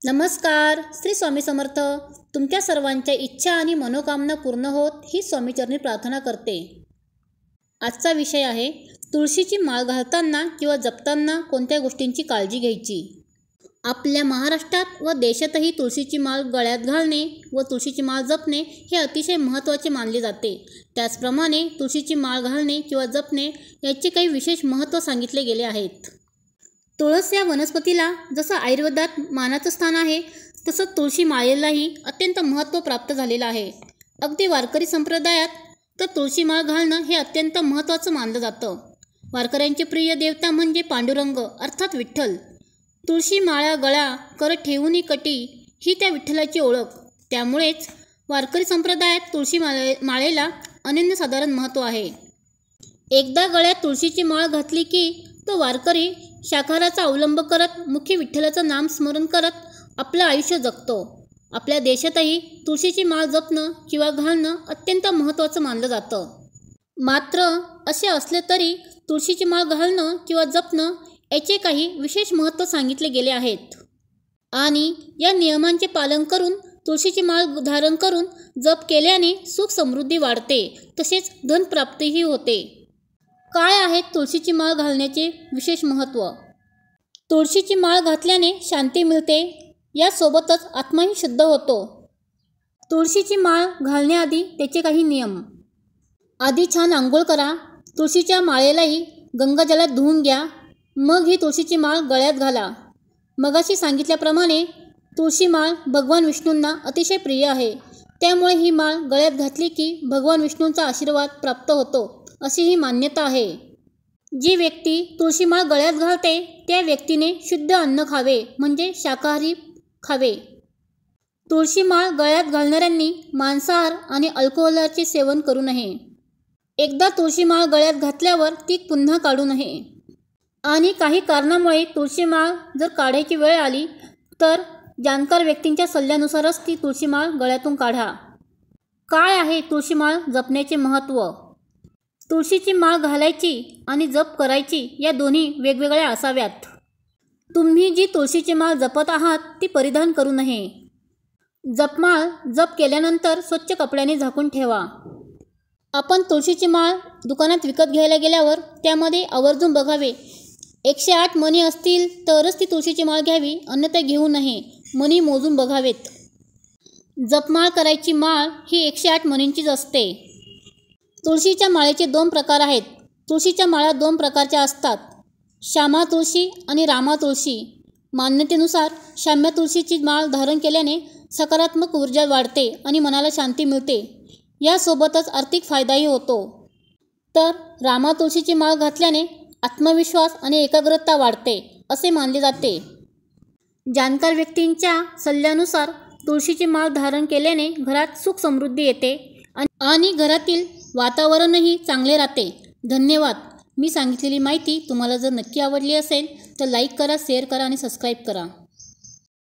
नमस्कार. श्री स्वामी समर्थ. तुमच्या सर्वांच्या इच्छा आणि मनोकामना पूर्ण होत ही स्वामीचरणी प्रार्थना करते. आजचा विषय आहे तुळशीची माळ घालताना किंवा जपताना कोणत्या गोष्टींची काळजी घ्यायची. आपल्या महाराष्ट्रात व देशातही तुळशीची माळ गळ्यात घालणे व तुळशीची माळ जपणे हे अतिशय महत्त्वाचे मानले जाते. त्याचप्रमाणे तुळशीची माळ घालणे किंवा जपणे याचे काही विशेष महत्त्व सांगितले गेले आहेत. तुळस या वनस्पतीला जसं आयुर्वेदात मानाचं स्थान आहे, तसं तुळशी माळेलाही अत्यंत महत्त्व प्राप्त झालेलं आहे. अगदी वारकरी संप्रदायात तर तुळशी माळ घालणं हे अत्यंत महत्त्वाचं मानलं जातं. वारकऱ्यांचे प्रिय देवता म्हणजे पांडुरंग अर्थात विठ्ठल. तुळशी माळा गळा कर ठेवूनी कटी ही त्या विठ्ठलाची ओळख. त्यामुळेच वारकरी संप्रदायात तुळशी माळेला अनन्यसाधारण महत्त्व आहे. एकदा गळ्यात तुळशीची माळ घातली की तो वारकरी शाकाहाराचा अवलंब करत मुखी विठ्ठलाचं नाम स्मरण करत आपलं आयुष्य जगतो. आपल्या देशातही तुळशीची माळ जपणं किंवा घालणं अत्यंत महत्त्वाचं मानलं जातं. मात्र असे असले तरी तुळशीची माळ घालणं किंवा जपणं याचे काही विशेष महत्त्व सांगितले गेले आहेत आणि या नियमांचे पालन करून तुळशीची माळ धारण करून जप केल्याने सुख समृद्धी वाढते, तसेच धनप्राप्तीही होते. काय आहे तुळशीची माळ घालण्याचे विशेष महत्त्व? तुळशीची माळ घातल्याने शांती मिळते, यासोबतच आत्माही शुद्ध होतो. तुळशीची माळ घालण्याआधी त्याचे काही नियम. आधी छान आंघोळ करा. तुळशीच्या माळेलाही गंगाजलात धुवून घ्या. मग ही तुळशीची माळ गळ्यात घाला. मगाशी सांगितल्याप्रमाणे तुळशी माळ भगवान विष्णूंना अतिशय प्रिय आहे. त्यामुळे ही माळ गळ्यात घातली की भगवान विष्णूंचा आशीर्वाद प्राप्त होतो, अशी ही मान्यता आहे. जी व्यक्ती तुळशी माळ गळ्यात घालते त्या व्यक्तीने शुद्ध अन्न खावे, म्हणजे शाकाहारी खावे. तुळशी माळ गळ्यात घालणाऱ्यांनी मांसाहार आणि अल्कोहोलचे सेवन करू नये. एकदा तुळशी माळ गळ्यात घातल्यावर ती पुन्हा काढू नये. आणि काही कारणामुळे तुळशी माळ जर काढायची वेळ आली तर जाणकार व्यक्तींच्या सल्ल्यानुसारच ती तुळशी माळ गळ्यातून काढा. काय आहे तुळशी माळ जपण्याचे महत्त्व? तुळशीची माळ घालायची आणि जप करायची या दोन्ही वेगवेगळ्या असाव्यात. तुम्ही जी तुळशीची माळ जपत आहात ती परिधान करू नये. जपमाळ जप केल्यानंतर स्वच्छ कपड्याने झाकून ठेवा. आपण तुळशीची माळ दुकानात विकत घ्यायला गेल्यावर त्यामध्ये आवर्जून बघावे. 108 मणी असतील तरच ती तुळशीची माळ घ्यावी, अन्यथा घेऊ नये. मणी मोजून बघावेत. जपमाळ करायची माळ ही 108 मणींचीच असते. तुळशीच्या माळेचे 2 प्रकार आहेत. तुळशीच्या माळा 2 प्रकारच्या असतात, श्यामा तुळशी आणि रामा तुळशी. मान्यतेनुसार श्यामा तुळशीची माळ धारण केल्याने सकारात्मक ऊर्जा वाढते आणि मनाला शांती मिळते. यासोबतच आर्थिक फायदाही होतो. तर रामा तुळशीची माळ घातल्याने आत्मविश्वास आणि एकाग्रता वाढते असे मानले जाते. जाणकार व्यक्तींच्या सल्ल्यानुसार तुळशीची माळ धारण केल्याने घरात सुख समृद्धी येते आणि घरातील वातावरणही चांगले राहते. धन्यवाद. मी सांगितलेली माहिती तुम्हाला जर नक्की आवडली असेल तर लाईक करा, शेअर करा आणि सबस्क्राईब करा.